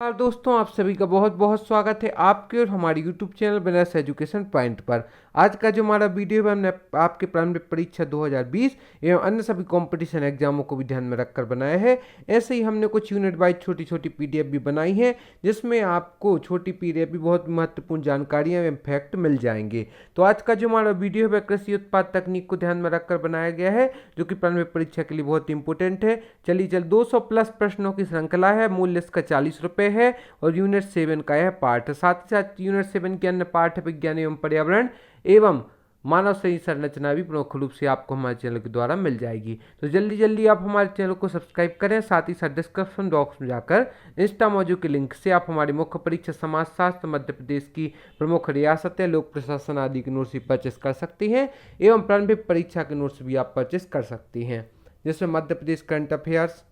और दोस्तों, आप सभी का बहुत बहुत स्वागत है आपके और हमारे YouTube channel business education point पर। आज का जो हमारा वीडियो है हमने आपके प्रारंभिक परीक्षा 2020 एवं अन्य सभी कंपटीशन एग्जामों को भी ध्यान में रखकर बनाया है। ऐसे ही हमने कुछ यूनिट वाइज छोटी छोटी PDF भी बनाई है, जिसमें आपको छोटी PDF भी बहुत महत्वपूर्ण जानकारियाँ एवं फैक्ट मिल जाएंगे। तो आज का जो हमारा वीडियो है कृषि उत्पाद तकनीक को ध्यान में रखकर बनाया गया है, जो कि प्रारंभिक परीक्षा के लिए बहुत इंपॉर्टेंट है। चलिए 200 प्लस प्रश्नों की श्रृंखला है, मूल्य इसका 40 रुपये है और यूनिट 7 का यह पार्ट। साथ ही साथ यूनिट 7 के अन्य पाठ विज्ञान एवं पर्यावरण एवं मानव शरीर संरचना भी प्रमुख रूप से आपको हमारे चैनल के द्वारा मिल जाएगी। तो जल्दी जल्दी आप हमारे चैनल को सब्सक्राइब करें। साथ ही साथ डिस्क्रिप्शन बॉक्स में जाकर इंस्टा मौजू के लिंक से आप हमारी मुख्य परीक्षा समाजशास्त्र, मध्य प्रदेश की प्रमुख रियासतें, लोक प्रशासन आदि के नोट्स भी परचेस कर सकती हैं एवं प्रारंभिक परीक्षा के नोट्स भी आप परचेस कर सकती हैं, जिसमें Madhya Pradesh current affairs,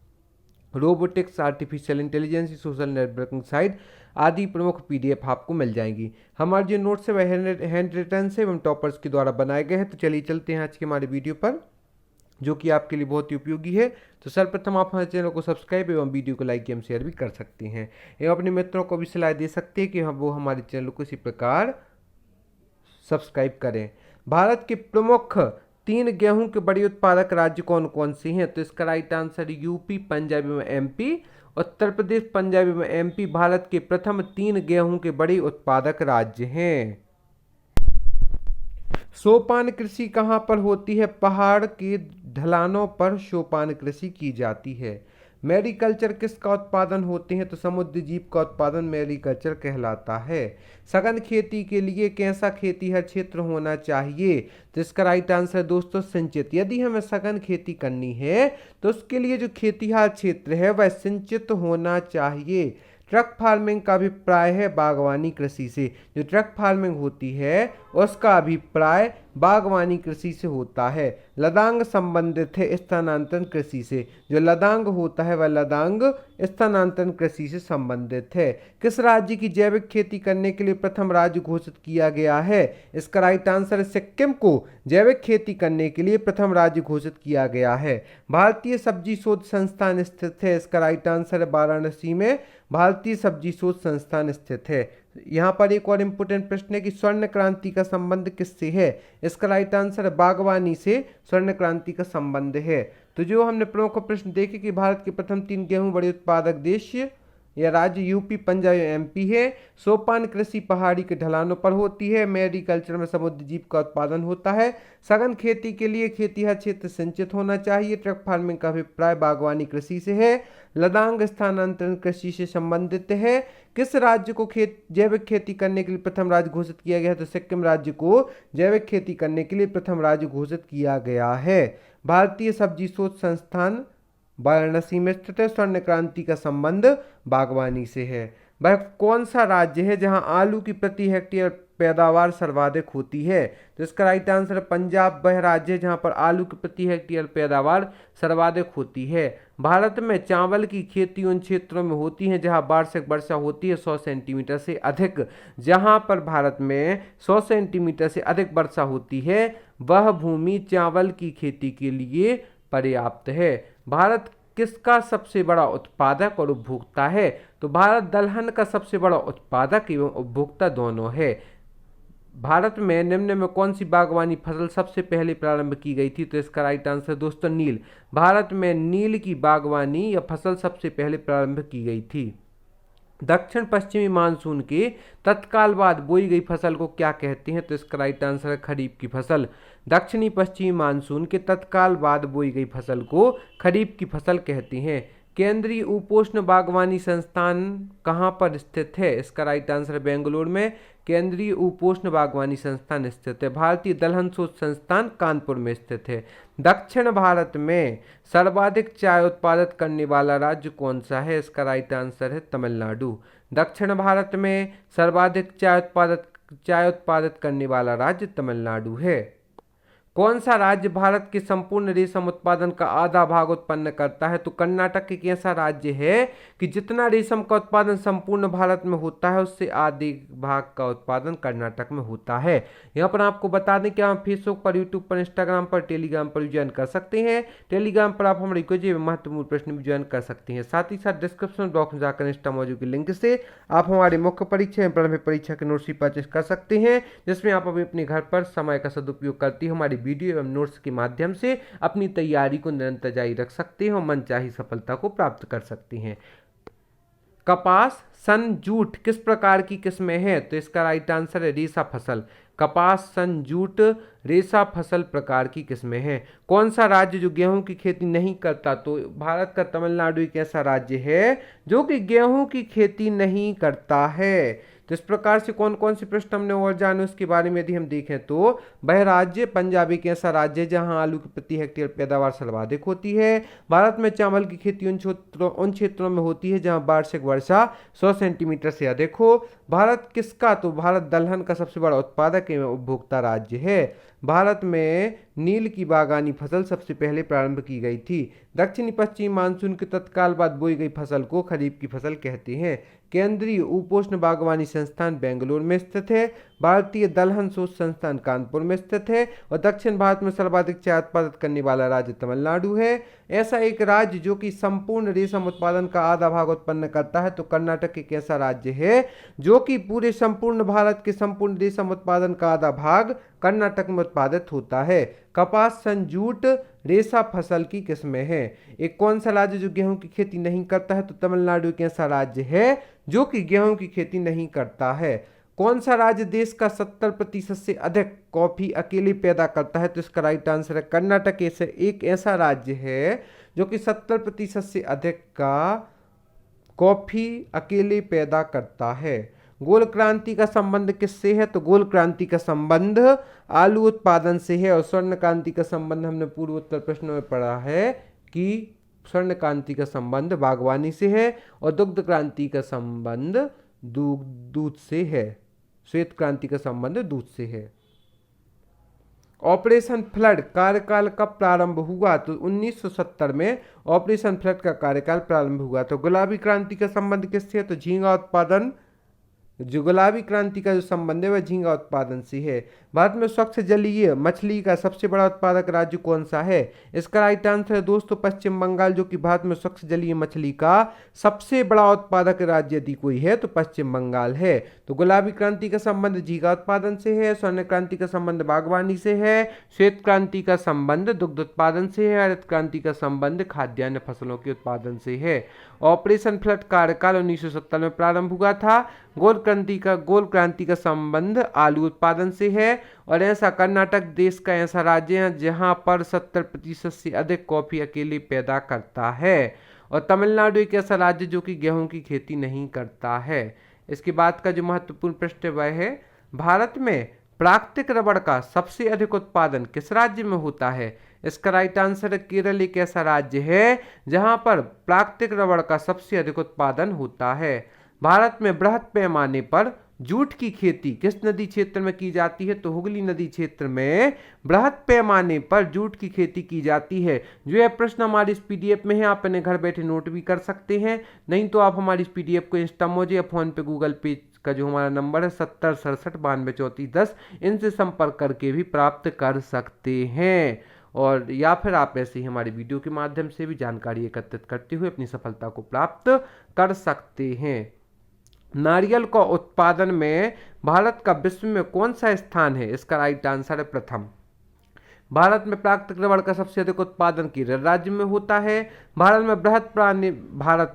robotics, artificial intelligence, social networking site आदि प्रमुख PDF आपको मिल जाएंगी। हमारे जो नोट्स है वह हैंड रिटन से एवं टॉपर्स के द्वारा बनाए गए हैं। तो चलिए चलते हैं आज के हमारे वीडियो पर, जो कि आपके लिए बहुत ही उपयोगी है। तो सर्वप्रथम आप हमारे चैनल को सब्सक्राइब एवं वीडियो को लाइक एवं शेयर भी कर सकते हैं एवं अपने मित्रों को भी सलाह दे सकते हैं कि वो हमारे चैनल को इसी प्रकार सब्सक्राइब करें। भारत के प्रमुख 3 गेहूं के बड़े उत्पादक राज्य कौन कौन से हैं? तो इसका राइट आंसर यूपी, पंजाब एवं MP। उत्तर प्रदेश, पंजाब एवं MP भारत के प्रथम 3 गेहूं के बड़े उत्पादक राज्य हैं। सोपान कृषि कहाँ पर होती है? पहाड़ के ढलानों पर सोपान कृषि की जाती है। मैरीकल्चर किसका उत्पादन होते हैं? तो समुद्री जीव का उत्पादन मैरीकल्चर कहलाता है। सघन खेती के लिए कैसा खेतीहर क्षेत्र होना चाहिए? तो इसका राइट आंसर है दोस्तों सिंचित। यदि हमें सघन खेती करनी है तो उसके लिए जो खेतीहर क्षेत्र है वह सिंचित होना चाहिए। ट्रक फार्मिंग का अभिप्राय है बागवानी कृषि से। जो ट्रक फार्मिंग होती है उसका अभिप्राय बागवानी कृषि से होता है। लदांग संबंधित है स्थानांतरण कृषि से। जो लदांग होता है वह लदांग स्थानांतरण कृषि से संबंधित है। किस राज्य की जैविक खेती करने के लिए प्रथम राज्य घोषित किया गया है? इसका राइट आंसर है सिक्किम को जैविक खेती करने के लिए प्रथम राज्य घोषित किया गया है। भारतीय सब्जी शोध संस्थान स्थित है। इसका राइट आंसर है वाराणसी में भारतीय सब्जी शोध संस्थान स्थित है। यहाँ पर एक और इम्पोर्टेंट प्रश्न है कि स्वर्ण क्रांति का संबंध किससे है? इसका राइट आंसर है बागवानी से स्वर्ण क्रांति का संबंध है। तो जो हमने प्रमुख प्रश्न देखे कि भारत के प्रथम 3 गेहूं बड़े उत्पादक देश या राज्य यूपी, पंजाब या MP है। सोपान कृषि पहाड़ी के ढलानों पर होती है। मैरीकल्चर में समुद्री जीव का उत्पादन होता है। सघन खेती के लिए खेतीहर क्षेत्र सिंचित होना चाहिए। ट्रक फार्मिंग का अभिप्राय बागवानी कृषि से है। लदांग स्थानांतरण कृषि से संबंधित है। किस राज्य को जैविक खेती करने के लिए प्रथम राज्य घोषित किया गया है? तो सिक्किम राज्य को जैविक खेती करने के लिए प्रथम राज्य घोषित किया गया है। भारतीय सब्जी शोध संस्थान वाराणसी में स्थित है। स्वर्ण क्रांति का संबंध बागवानी से है। वह कौन सा राज्य है जहां आलू की प्रति हेक्टेयर पैदावार सर्वाधिक होती है? तो इसका राइट आंसर पंजाब वह राज्य है जहां पर आलू की प्रति हेक्टेयर पैदावार सर्वाधिक होती है। भारत में चावल की खेती उन क्षेत्रों में होती है जहां वार्षिक वर्षा होती है 100 सेंटीमीटर से अधिक। जहां पर भारत में 100 सेंटीमीटर से अधिक वर्षा होती है वह भूमि चावल की खेती के लिए पर्याप्त है। भारत किसका सबसे बड़ा उत्पादक और उपभोक्ता है? तो भारत दलहन का सबसे बड़ा उत्पादक एवं उपभोक्ता दोनों है। भारत में निम्न में कौन सी बागवानी फसल सबसे पहले प्रारंभ की गई थी? तो इसका राइट आंसर दोस्तों नील। भारत में नील की बागवानी या फसल सबसे पहले प्रारंभ की गई थी। दक्षिण पश्चिमी मानसून के तत्काल बाद बोई गई फसल को क्या कहते हैं? तो इसका राइट आंसर है खरीफ की फसल। दक्षिणी पश्चिमी मानसून के तत्काल बाद बोई गई फसल को खरीफ की फसल कहते हैं। केंद्रीय उपोष्ण बागवानी संस्थान कहाँ पर स्थित है? इसका राइट आंसर है बेंगलुरु में केंद्रीय उपोष्ण बागवानी संस्थान स्थित है। भारतीय दलहन शोध संस्थान कानपुर में स्थित है। दक्षिण भारत में सर्वाधिक चाय उत्पादित करने वाला राज्य कौन सा है? इसका राइट आंसर है तमिलनाडु। दक्षिण भारत में सर्वाधिक चाय उत्पादित करने वाला राज्य तमिलनाडु है। कौन सा राज्य भारत के संपूर्ण रेशम उत्पादन का आधा भाग उत्पन्न करता है? तो कर्नाटक एक ऐसा राज्य है कि जितना रेशम का उत्पादन संपूर्ण भारत में होता है उससे आधे भाग का उत्पादन कर्नाटक में होता है। यहाँ पर आपको बता दें कि आप फेसबुक पर, यूट्यूब पर, इंस्टाग्राम पर, टेलीग्राम पर भी ज्वाइन कर सकते हैं। टेलीग्राम पर आप हमारे क्विज एवं महत्वपूर्ण प्रश्न भी ज्वाइन कर सकते हैं। साथ ही साथ डिस्क्रिप्शन बॉक्स में जाकर इंस्टा मौजूद के लिंक से आप हमारे मुख्य परीक्षा एवं प्रारंभिक परीक्षा के नोट्स भी परचेस कर सकते हैं, जिसमें आप अभी अपने घर पर समय का सदुपयोग करते हुए हमारी वीडियो एवं नोट्स के माध्यम से अपनी तैयारी को निरंतर जारी रख सकते हैं और मनचाही सफलता को प्राप्त कर सकते हैं। कपास, सन, जूट किस प्रकार की किस्में हैं? तो इसका राइट आंसर है रेशा फसल। कपास, सन, जूट रेशा फसल प्रकार की किस्में हैं। कौन सा राज्य जो गेहूं की खेती नहीं करता? तो भारत का तमिलनाडु एक ऐसा राज्य है जो कि गेहूं की खेती नहीं करता है। तो इस प्रकार से कौन कौन से प्रश्न हमने और जाने उसके बारे में यदि हम देखें तो वह राज्य पंजाब एक ऐसा राज्य है जहां आलू की प्रति हेक्टेयर पैदावार सर्वाधिक होती है। भारत में चावल की खेती उन क्षेत्रों में होती है जहां वार्षिक वर्षा 100 सेंटीमीटर से अधिक हो। भारत किसका? तो भारत दलहन का सबसे बड़ा उत्पादक एवं उपभोक्ता राज्य है। भारत में नील की बागानी फसल सबसे पहले प्रारंभ की गई थी। दक्षिणी पश्चिमी मानसून के तत्काल बाद बोई गई फसल को खरीफ की फसल कहते हैं। केंद्रीय उपोष्ण बागवानी संस्थान बेंगलुरु में स्थित है। भारतीय दलहन शोध संस्थान कानपुर में स्थित है। और दक्षिण भारत में सर्वाधिक चाय उत्पादित करने वाला राज्य तमिलनाडु है। ऐसा एक राज्य जो कि संपूर्ण रेशम उत्पादन का आधा भाग उत्पन्न करता है तो कर्नाटक एक ऐसा राज्य है जो कि पूरे संपूर्ण भारत के संपूर्ण रेशम उत्पादन का आधा भाग कर्नाटक में उत्पादित होता है। कपास, सन, जूट रेशा फसल की किस्में हैं। एक कौन सा राज्य जो गेहूं की खेती नहीं करता है? तो तमिलनाडु एक ऐसा राज्य है जो कि गेहूं की खेती नहीं करता है। कौन सा राज्य देश का 70% से अधिक कॉफी अकेले पैदा करता है? तो इसका राइट आंसर है कर्नाटक एक ऐसा राज्य है जो कि 70% से अधिक का कॉफी अकेले पैदा करता है। गोल क्रांति का संबंध किससे है? तो गोल क्रांति का संबंध आलू उत्पादन से है। और स्वर्ण क्रांति का संबंध हमने पूर्वोत्तर प्रश्नों में पढ़ा है कि स्वर्ण क्रांति का संबंध बागवानी से है और दुग्ध क्रांति का संबंध दूध से है। श्वेत क्रांति का संबंध दूध से है। ऑपरेशन फ्लड कार्यकाल कब प्रारंभ हुआ? तो 1970 में ऑपरेशन फ्लड का कार्यकाल प्रारंभ हुआ। तो गुलाबी क्रांति का संबंध किससे है? तो झींगा उत्पादन, जो गुलाबी क्रांति का जो संबंध है वह झींगा उत्पादन से है। भारत में स्वच्छ जलीय मछली का सबसे बड़ा उत्पादक राज्य कौन सा है? इसका राइट आंसर है दोस्तों पश्चिम बंगाल, जो कि भारत में स्वच्छ जलीय मछली का सबसे बड़ा उत्पादक राज्य यदि कोई है तो पश्चिम बंगाल है। तो गुलाबी क्रांति का संबंध झींगा उत्पादन से है, स्वर्ण क्रांति का संबंध बागवानी से है, श्वेत क्रांति का संबंध दुग्ध उत्पादन से है, हरित क्रांति का संबंध खाद्यान्न फसलों के उत्पादन से है। ऑपरेशन फ्लड कार्यकाल 1970 में प्रारंभ हुआ था। गोल क्रांति का संबंध आलू उत्पादन से है। और ऐसा कर्नाटक देश का ऐसा राज्य है जहां पर 70% से अधिक कॉफी अकेले पैदा करता है। और तमिलनाडु एक ऐसा राज्य जो कि गेहूं की खेती नहीं करता है। इसके बाद का जो महत्वपूर्ण प्रश्न वह है, भारत में प्राकृतिक रबड़ का सबसे अधिक उत्पादन किस राज्य में होता है? इसका राइट आंसर है केरल एक ऐसा राज्य है जहां पर प्राकृतिक रबड़ का सबसे अधिक उत्पादन होता है। भारत में बृहद पैमाने पर जूट की खेती किस नदी क्षेत्र में की जाती है? तो हुगली नदी क्षेत्र में बृहद पैमाने पर जूट की खेती की जाती है। जो यह प्रश्न हमारी इस पीडीएफ में है, आप इन्हें घर बैठे नोट भी कर सकते हैं, नहीं तो आप हमारी इस पीडीएफ को इंस्टा मोजे या फोन पे गूगल पे का जो हमारा नंबर है 7067923410, इनसे संपर्क करके भी प्राप्त कर सकते हैं। और या फिर आप ऐसे ही हमारी वीडियो के माध्यम से भी जानकारी एकत्रित करते हुए अपनी सफलता को प्राप्त कर सकते हैं। नारियल का उत्पादन में भारत का विश्व में कौन सा स्थान है? इसका राइट आंसर है प्रथम। भारत में प्राकृतिक रबड़ का सबसे अधिक उत्पादन केरल राज्य में होता है। भारत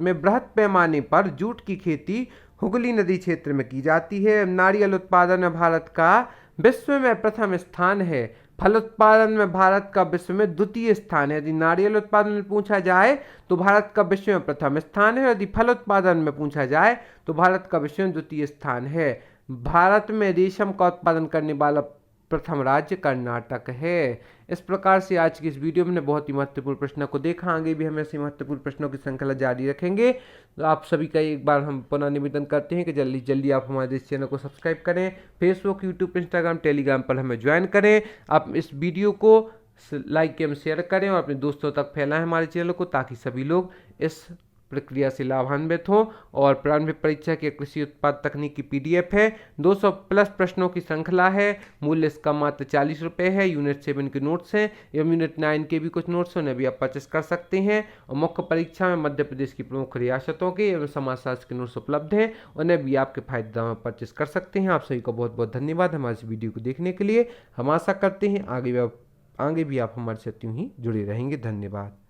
में बृहद पैमाने पर जूट की खेती हुगली नदी क्षेत्र में की जाती है। नारियल उत्पादन में भारत का विश्व में प्रथम स्थान है। फल उत्पादन में भारत का विश्व में द्वितीय स्थान है। यदि नारियल उत्पादन में पूछा जाए तो भारत का विश्व में प्रथम स्थान है। यदि फल उत्पादन में पूछा जाए तो भारत का विश्व में द्वितीय स्थान है। भारत में रेशम का उत्पादन करने वाला प्रथम राज्य कर्नाटक है। इस प्रकार से आज की इस वीडियो में बहुत ही महत्वपूर्ण प्रश्नों को देखा। आगे भी हम ऐसे महत्वपूर्ण प्रश्नों की श्रृंखला जारी रखेंगे। तो आप सभी का एक बार हम पुनः निवेदन करते हैं कि जल्दी जल्दी आप हमारे इस चैनल को सब्सक्राइब करें, फेसबुक, यूट्यूब, इंस्टाग्राम, टेलीग्राम पर हमें ज्वाइन करें। आप इस वीडियो को लाइक एवं शेयर करें और अपने दोस्तों तक फैलाएं हमारे चैनल को, ताकि सभी लोग इस प्रक्रिया से लाभान्वित हों। और प्रारंभिक परीक्षा की कृषि उत्पाद तकनीक की PDF है, 200 प्लस प्रश्नों की श्रृंखला है, मूल्य इसका मात्र 40 रुपये है। यूनिट 7 के नोट्स हैं एवं यूनिट 9 के भी कुछ नोट्स हैं, उन्हें भी आप परचेस कर सकते हैं। और मुख्य परीक्षा में मध्य प्रदेश की प्रमुख रियासतों के एवं समाजशास्त्र के नोट्स उपलब्ध हैं, उन्हें भी आपके फायदे दाम में परचेस कर सकते हैं। आप सभी को बहुत बहुत धन्यवाद हमारे इस वीडियो को देखने के लिए। हम आशा करते हैं आगे भी आप हमारे साथ यूं ही जुड़े रहेंगे। धन्यवाद।